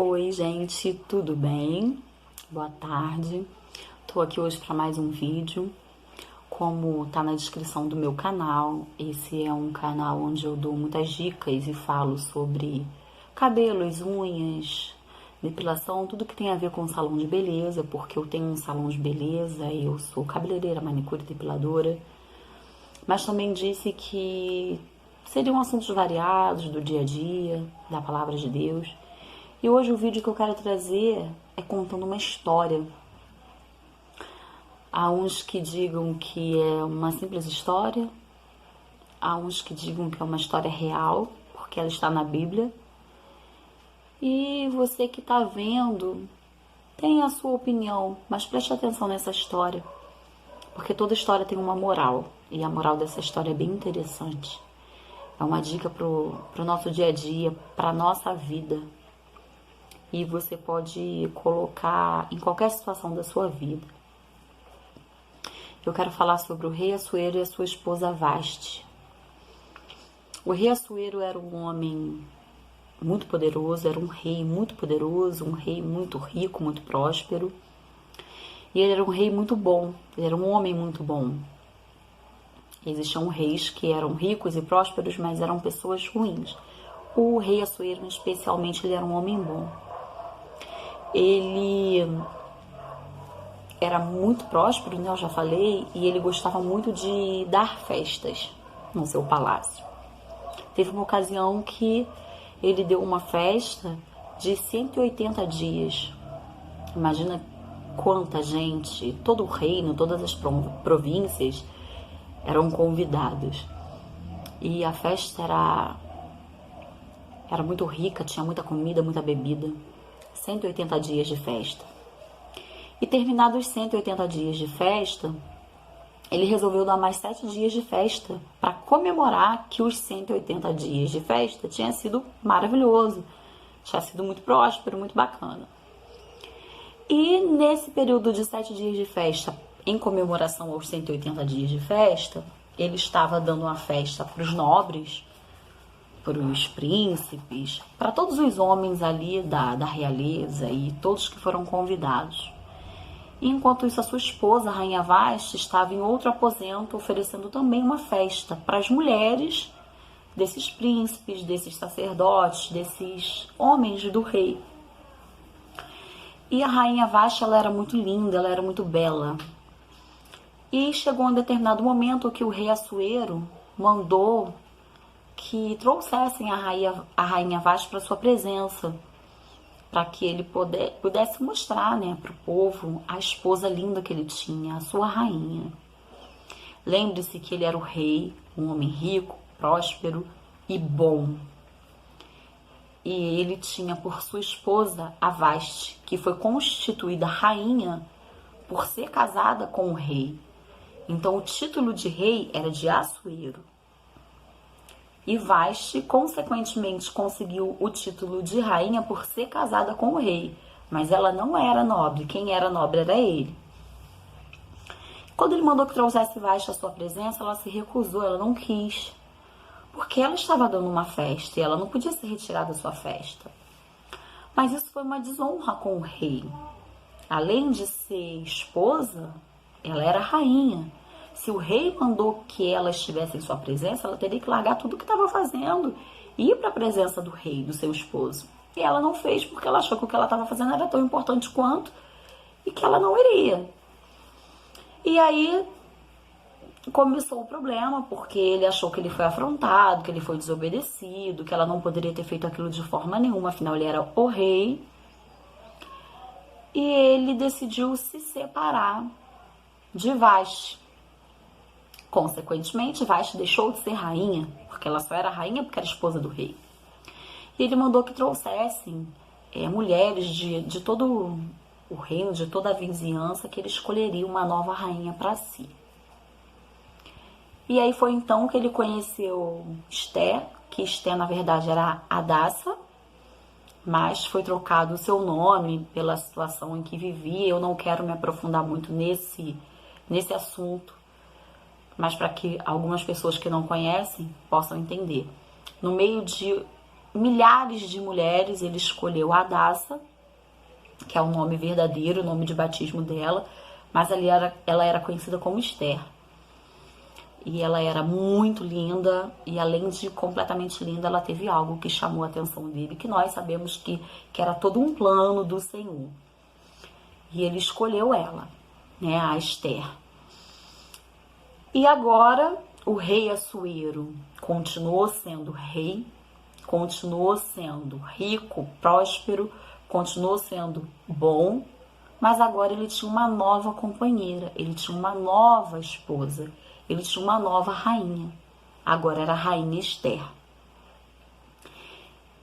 Oi, gente, tudo bem? Boa tarde. Tô aqui hoje para mais um vídeo. Como tá na descrição do meu canal, esse é um canal onde eu dou muitas dicas e falo sobre cabelos, unhas, depilação, tudo que tem a ver com salão de beleza, porque eu tenho um salão de beleza, eu sou cabeleireira, manicure e depiladora. Mas também disse que seriam assuntos variados do dia a dia, da palavra de Deus. E hoje o vídeo que eu quero trazer é contando uma história. Há uns que digam que é uma simples história, há uns que digam que é uma história real, porque ela está na Bíblia. E você que está vendo tem a sua opinião, mas preste atenção nessa história, porque toda história tem uma moral, e a moral dessa história é bem interessante. É uma dica pro nosso dia a dia, para nossa vida. E você pode colocar em qualquer situação da sua vida. Eu quero falar sobre o rei Assuero e a sua esposa Vaste. O rei Assuero era um homem muito poderoso, era um rei muito poderoso, um rei muito rico, muito próspero. E ele era um rei muito bom, ele era um homem muito bom. Existiam reis que eram ricos e prósperos, mas eram pessoas ruins. O rei Assuero, especialmente, ele era um homem bom. Ele era muito próspero, né, eu já falei, e ele gostava muito de dar festas no seu palácio. Teve uma ocasião que ele deu uma festa de 180 dias. Imagina quanta gente, todo o reino, todas as províncias eram convidados. E a festa era muito rica, tinha muita comida, muita bebida. 180 dias de festa. E terminados os 180 dias de festa, ele resolveu dar mais 7 dias de festa para comemorar que os 180 dias de festa tinha sido maravilhoso, tinha sido muito próspero, muito bacana. E nesse período de 7 dias de festa, em comemoração aos 180 dias de festa, ele estava dando uma festa para os nobres, para os príncipes, para todos os homens ali da realeza e todos que foram convidados. E enquanto isso, a sua esposa, a Rainha Vashti, estava em outro aposento oferecendo também uma festa para as mulheres desses príncipes, desses sacerdotes, desses homens do rei. E a Rainha Vashti, ela era muito linda, ela era muito bela. E chegou um determinado momento que o rei Assuero mandou que trouxessem a Rainha Vashti para sua presença, para que ele pudesse mostrar, né, para o povo a esposa linda que ele tinha, a sua rainha. Lembre-se que ele era o rei, um homem rico, próspero e bom. E ele tinha por sua esposa a Vashti, que foi constituída rainha por ser casada com o rei. Então o título de rei era de Assuero. E Vashti, consequentemente, conseguiu o título de rainha por ser casada com o rei. Mas ela não era nobre, quem era nobre era ele. Quando ele mandou que trouxesse Vashti à sua presença, ela se recusou, ela não quis. Porque ela estava dando uma festa e ela não podia se retirar da sua festa. Mas isso foi uma desonra com o rei. Além de ser esposa, ela era rainha. Se o rei mandou que ela estivesse em sua presença, ela teria que largar tudo o que estava fazendo e ir para a presença do rei, do seu esposo. E ela não fez porque ela achou que o que ela estava fazendo era tão importante quanto e que ela não iria. E aí começou o problema, porque ele achou que ele foi afrontado, que ele foi desobedecido, que ela não poderia ter feito aquilo de forma nenhuma, afinal ele era o rei. E ele decidiu se separar de Vashti. Consequentemente, Vashti deixou de ser rainha, porque ela só era rainha porque era esposa do rei. E ele mandou que trouxessem mulheres de todo o reino, de toda a vizinhança, que ele escolheria uma nova rainha para si. E aí foi então que ele conheceu Esté, que Esté na verdade era Hadassa, mas foi trocado o seu nome pela situação em que vivia. Eu não quero me aprofundar muito nesse assunto, mas para que algumas pessoas que não conhecem possam entender. No meio de milhares de mulheres, ele escolheu a Hadassa, que é o nome verdadeiro, o nome de batismo dela, mas ali ela era conhecida como Esther. E ela era muito linda, e além de completamente linda, ela teve algo que chamou a atenção dele, que nós sabemos que era todo um plano do Senhor. E ele escolheu ela, né, a Esther. E agora o rei Assuero continuou sendo rei, continuou sendo rico, próspero, continuou sendo bom, mas agora ele tinha uma nova companheira, ele tinha uma nova esposa, ele tinha uma nova rainha. Agora era a rainha Esther.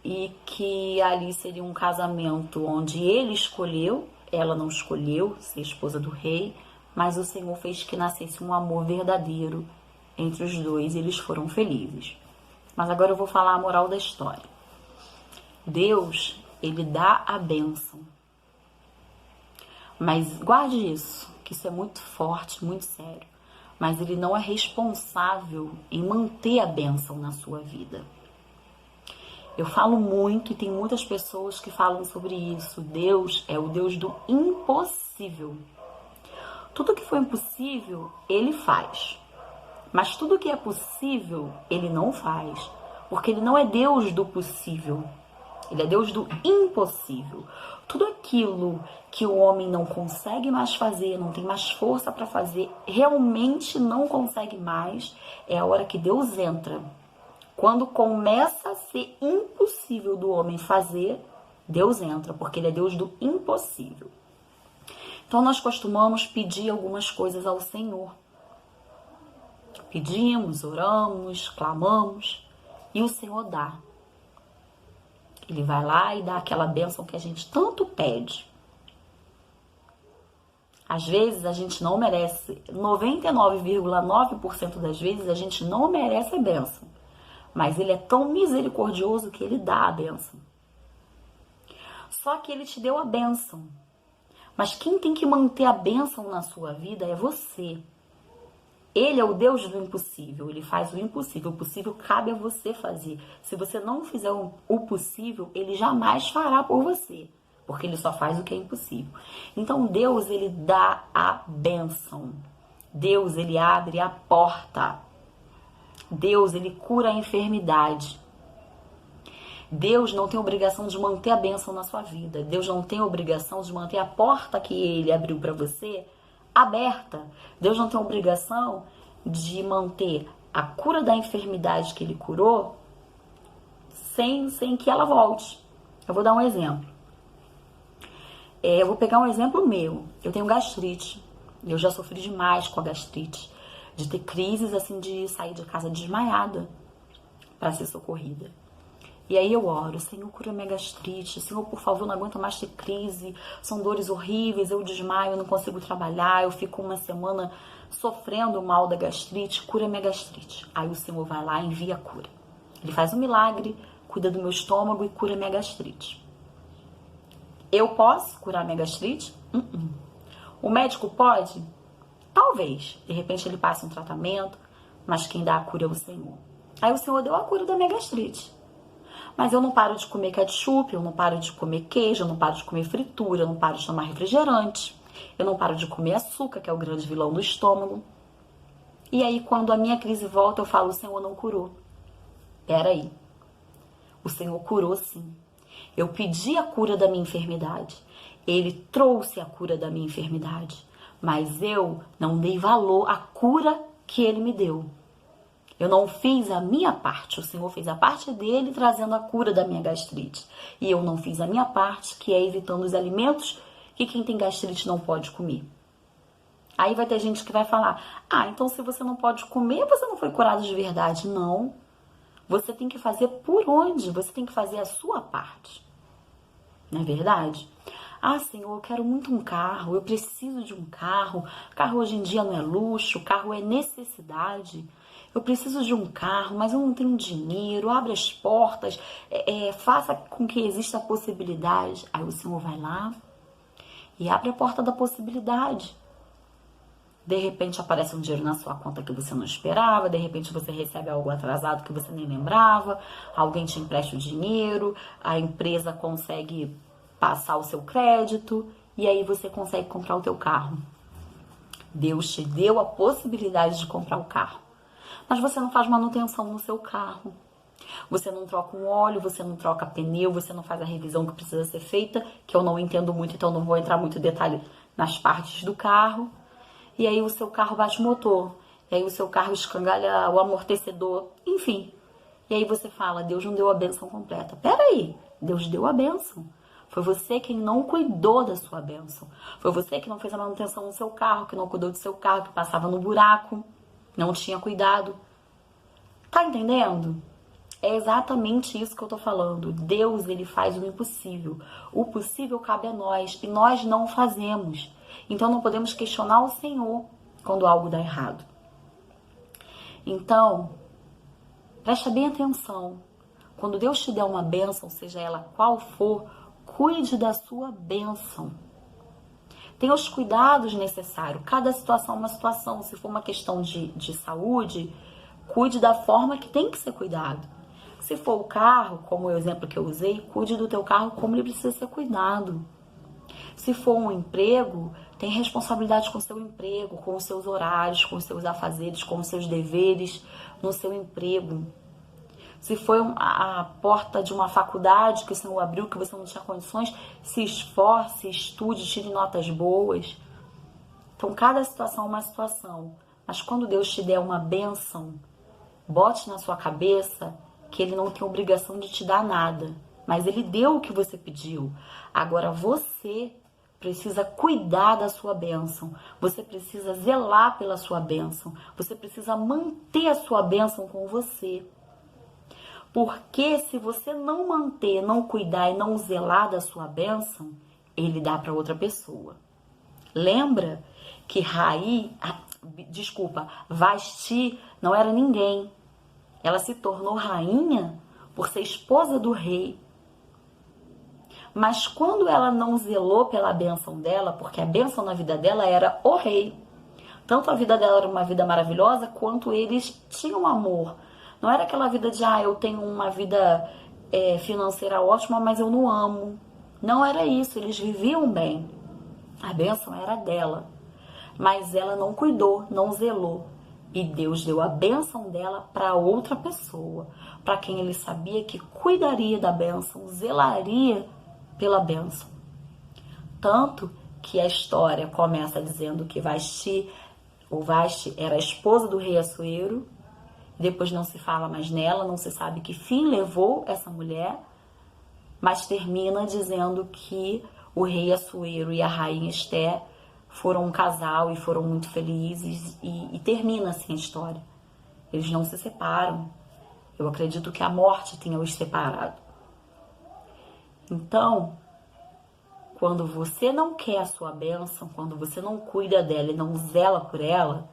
E que ali seria um casamento onde ele escolheu, ela não escolheu ser esposa do rei, mas o Senhor fez que nascesse um amor verdadeiro entre os dois e eles foram felizes. Mas agora eu vou falar a moral da história. Deus, ele dá a bênção. Mas guarde isso, que isso é muito forte, muito sério. Mas ele não é responsável em manter a bênção na sua vida. Eu falo muito e tem muitas pessoas que falam sobre isso. Deus é o Deus do impossível. Tudo que for impossível, ele faz. Mas tudo que é possível, ele não faz. Porque ele não é Deus do possível. Ele é Deus do impossível. Tudo aquilo que o homem não consegue mais fazer, não tem mais força para fazer, realmente não consegue mais, é a hora que Deus entra. Quando começa a ser impossível do homem fazer, Deus entra, porque ele é Deus do impossível. Então nós costumamos pedir algumas coisas ao Senhor. Pedimos, oramos, clamamos, e o Senhor dá. Ele vai lá e dá aquela bênção que a gente tanto pede. Às vezes a gente não merece, 99,9% das vezes a gente não merece a bênção. Mas ele é tão misericordioso que ele dá a bênção. Só que ele te deu a bênção. Mas quem tem que manter a bênção na sua vida é você. Ele é o Deus do impossível, ele faz o impossível. O possível cabe a você fazer. Se você não fizer o possível, ele jamais fará por você, porque ele só faz o que é impossível. Então Deus, ele dá a bênção. Deus, ele abre a porta. Deus, ele cura a enfermidade. Deus não tem obrigação de manter a bênção na sua vida. Deus não tem obrigação de manter a porta que ele abriu para você aberta. Deus não tem obrigação de manter a cura da enfermidade que ele curou sem que ela volte. Eu vou dar um exemplo. Eu vou pegar um exemplo meu. Eu tenho gastrite. Eu já sofri demais com a gastrite. De ter crises assim, de sair de casa desmaiada para ser socorrida. E aí eu oro, Senhor, cura minha gastrite, Senhor, por favor, não aguento mais ter crise, são dores horríveis, eu desmaio, eu não consigo trabalhar, eu fico uma semana sofrendo mal da gastrite, cura minha gastrite. Aí o Senhor vai lá e envia a cura. Ele faz um milagre, cuida do meu estômago e cura minha gastrite. Eu posso curar minha gastrite? O médico pode? Talvez. De repente ele passe um tratamento, mas quem dá a cura é o Senhor. Aí o Senhor deu a cura da minha gastrite. Mas eu não paro de comer ketchup, eu não paro de comer queijo, eu não paro de comer fritura, eu não paro de tomar refrigerante, eu não paro de comer açúcar, que é o grande vilão do estômago. E aí, quando a minha crise volta, eu falo, o Senhor não curou. Peraí. O Senhor curou sim. Eu pedi a cura da minha enfermidade. Ele trouxe a cura da minha enfermidade. Mas eu não dei valor à cura que ele me deu. Eu não fiz a minha parte, o Senhor fez a parte dele trazendo a cura da minha gastrite. E eu não fiz a minha parte, que é evitando os alimentos que quem tem gastrite não pode comer. Aí vai ter gente que vai falar, então se você não pode comer, você não foi curado de verdade. Não. Você tem que fazer por onde? Você tem que fazer a sua parte. Não é verdade? Senhor, eu quero muito um carro, eu preciso de um carro. Carro hoje em dia não é luxo, carro é necessidade. Eu preciso de um carro, mas eu não tenho dinheiro. Abre as portas, faça com que exista a possibilidade. Aí o Senhor vai lá e abre a porta da possibilidade. De repente aparece um dinheiro na sua conta que você não esperava, de repente você recebe algo atrasado que você nem lembrava, alguém te empresta o dinheiro, a empresa consegue passar o seu crédito e aí você consegue comprar o teu carro. Deus te deu a possibilidade de comprar o carro, mas você não faz manutenção no seu carro. Você não troca um óleo, você não troca pneu, você não faz a revisão que precisa ser feita, que eu não entendo muito, então não vou entrar muito em detalhe nas partes do carro. E aí o seu carro bate o motor, e aí o seu carro escangalha o amortecedor, enfim. E aí você fala, Deus não deu a bênção completa. Peraí, Deus deu a bênção. Foi você quem não cuidou da sua bênção. Foi você que não fez a manutenção no seu carro, que não cuidou do seu carro, que passava no buraco, não tinha cuidado. Tá entendendo? É exatamente isso que eu tô falando. Deus, ele faz o impossível. O possível cabe a nós e nós não fazemos. Então não podemos questionar o Senhor quando algo dá errado. Então, presta bem atenção. Quando Deus te der uma bênção, seja ela qual for, cuide da sua bênção. Tenha os cuidados necessários. Cada situação é uma situação. Se for uma questão de saúde, cuide da forma que tem que ser cuidado. Se for o carro, como o exemplo que eu usei, cuide do teu carro como ele precisa ser cuidado. Se for um emprego, tem responsabilidade com o seu emprego, com os seus horários, com os seus afazeres, com os seus deveres no seu emprego. Se foi a porta de uma faculdade que o Senhor abriu, que você não tinha condições, se esforce, estude, tire notas boas. Então, cada situação é uma situação. Mas quando Deus te der uma bênção, bote na sua cabeça que Ele não tem obrigação de te dar nada. Mas Ele deu o que você pediu. Agora você precisa cuidar da sua bênção. Você precisa zelar pela sua bênção. Você precisa manter a sua bênção com você. Porque se você não manter, não cuidar e não zelar da sua bênção, Ele dá para outra pessoa. Lembra que Vasti não era ninguém. Ela se tornou rainha por ser esposa do rei. Mas quando ela não zelou pela bênção dela, porque a bênção na vida dela era o rei. Tanto a vida dela era uma vida maravilhosa, quanto eles tinham amor. Não era aquela vida de, eu tenho uma vida financeira ótima, mas eu não amo. Não era isso, eles viviam bem. A bênção era dela. Mas ela não cuidou, não zelou. E Deus deu a bênção dela para outra pessoa, para quem ele sabia que cuidaria da bênção, zelaria pela bênção. Tanto que a história começa dizendo que Vasti era a esposa do rei Assuero, depois não se fala mais nela, não se sabe que fim levou essa mulher, mas termina dizendo que o rei Assuero e a rainha Esté foram um casal e foram muito felizes e termina assim a história. Eles não se separam. Eu acredito que a morte tenha os separado. Então, quando você não quer a sua bênção, quando você não cuida dela e não zela por ela,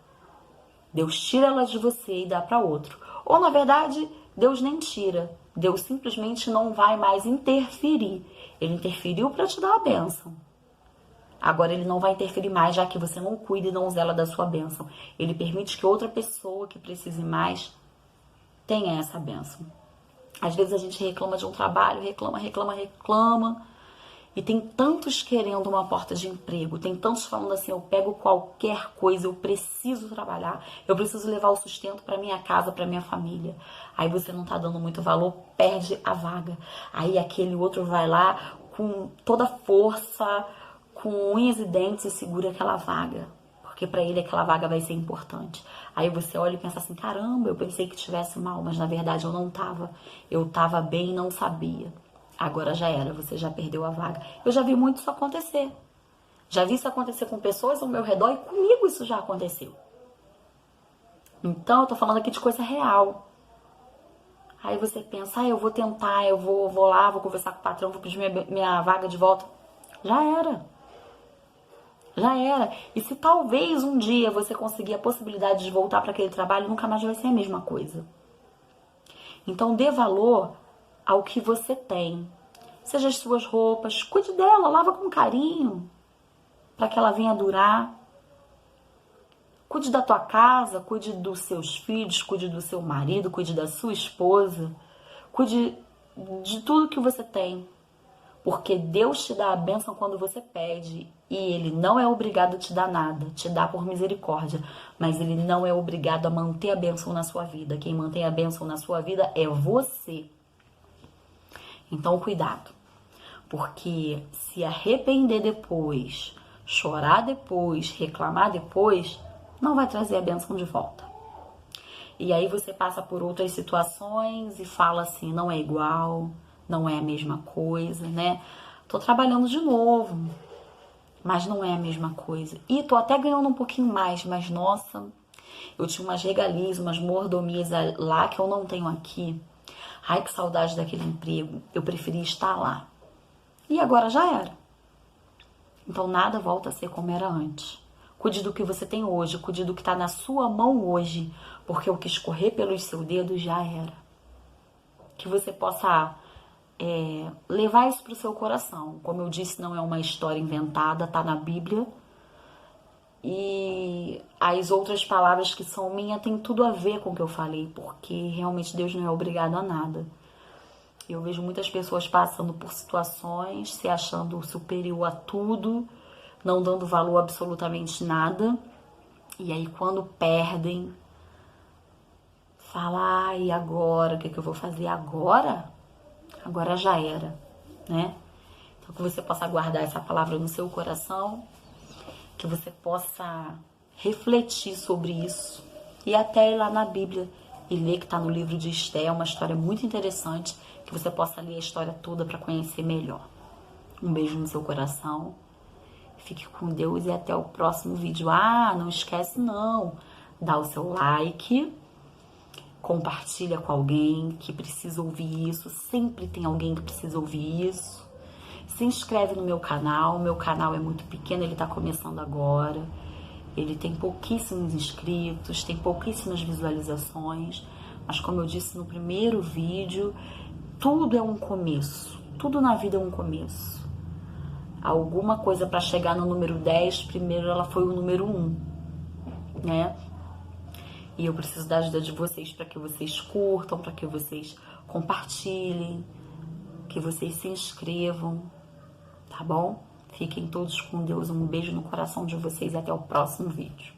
Deus tira ela de você e dá para outro. Ou, na verdade, Deus nem tira. Deus simplesmente não vai mais interferir. Ele interferiu para te dar a bênção. Agora ele não vai interferir mais, já que você não cuida e não zela da sua bênção. Ele permite que outra pessoa que precise mais tenha essa bênção. Às vezes a gente reclama de um trabalho, reclama. E tem tantos querendo uma porta de emprego. Tem tantos falando assim, eu pego qualquer coisa, eu preciso trabalhar. Eu preciso levar o sustento para minha casa, para minha família. Aí você não tá dando muito valor, perde a vaga. Aí aquele outro vai lá com toda a força, com unhas e dentes e segura aquela vaga. Porque para ele aquela vaga vai ser importante. Aí você olha e pensa assim, caramba, eu pensei que estivesse mal, mas na verdade eu não tava. Eu tava bem e não sabia. Agora já era, você já perdeu a vaga. Eu já vi muito isso acontecer. Já vi isso acontecer com pessoas ao meu redor e comigo isso já aconteceu. Então eu tô falando aqui de coisa real. Aí você pensa, eu vou tentar, eu vou lá, vou conversar com o patrão, vou pedir minha vaga de volta. Já era. Já era. E se talvez um dia você conseguir a possibilidade de voltar para aquele trabalho, nunca mais vai ser a mesma coisa. Então dê valor ao que você tem. Seja as suas roupas, cuide dela, lava com carinho, para que ela venha durar. Cuide da tua casa, cuide dos seus filhos, cuide do seu marido, cuide da sua esposa, cuide de tudo que você tem. Porque Deus te dá a bênção quando você pede e Ele não é obrigado a te dar nada, te dá por misericórdia, mas Ele não é obrigado a manter a bênção na sua vida. Quem mantém a bênção na sua vida é você. Então, cuidado, porque se arrepender depois, chorar depois, reclamar depois, não vai trazer a bênção de volta. E aí você passa por outras situações e fala assim, não é igual, não é a mesma coisa, né? Tô trabalhando de novo, mas não é a mesma coisa. E tô até ganhando um pouquinho mais, mas nossa, eu tinha umas regalias, umas mordomias lá que eu não tenho aqui. Ai, que saudade daquele emprego. Eu preferi estar lá. E agora já era. Então nada volta a ser como era antes. Cuide do que você tem hoje, cuide do que está na sua mão hoje, porque o que escorrer pelos seus dedos já era. Que você possa levar isso para o seu coração. Como eu disse, não é uma história inventada, está na Bíblia. E as outras palavras que são minhas têm tudo a ver com o que eu falei, porque realmente Deus não é obrigado a nada. Eu vejo muitas pessoas passando por situações, se achando superior a tudo, não dando valor a absolutamente nada. E aí quando perdem, fala, ai, agora, o que eu vou fazer agora? Agora já era, né? Então que você possa guardar essa palavra no seu coração, que você possa refletir sobre isso e até ir lá na Bíblia e ler que está no livro de Esté, é uma história muito interessante, que você possa ler a história toda para conhecer melhor. Um beijo no seu coração, fique com Deus e até o próximo vídeo. Ah, não esquece não, dá o seu like, compartilha com alguém que precisa ouvir isso, sempre tem alguém que precisa ouvir isso. Se inscreve no meu canal é muito pequeno, ele está começando agora. Ele tem pouquíssimos inscritos, tem pouquíssimas visualizações, mas como eu disse no primeiro vídeo, tudo é um começo, tudo na vida é um começo. Alguma coisa para chegar no número 10, primeiro ela foi o número 1, né? E eu preciso da ajuda de vocês para que vocês curtam, para que vocês compartilhem, que vocês se inscrevam, tá bom? Fiquem todos com Deus, um beijo no coração de vocês e até o próximo vídeo.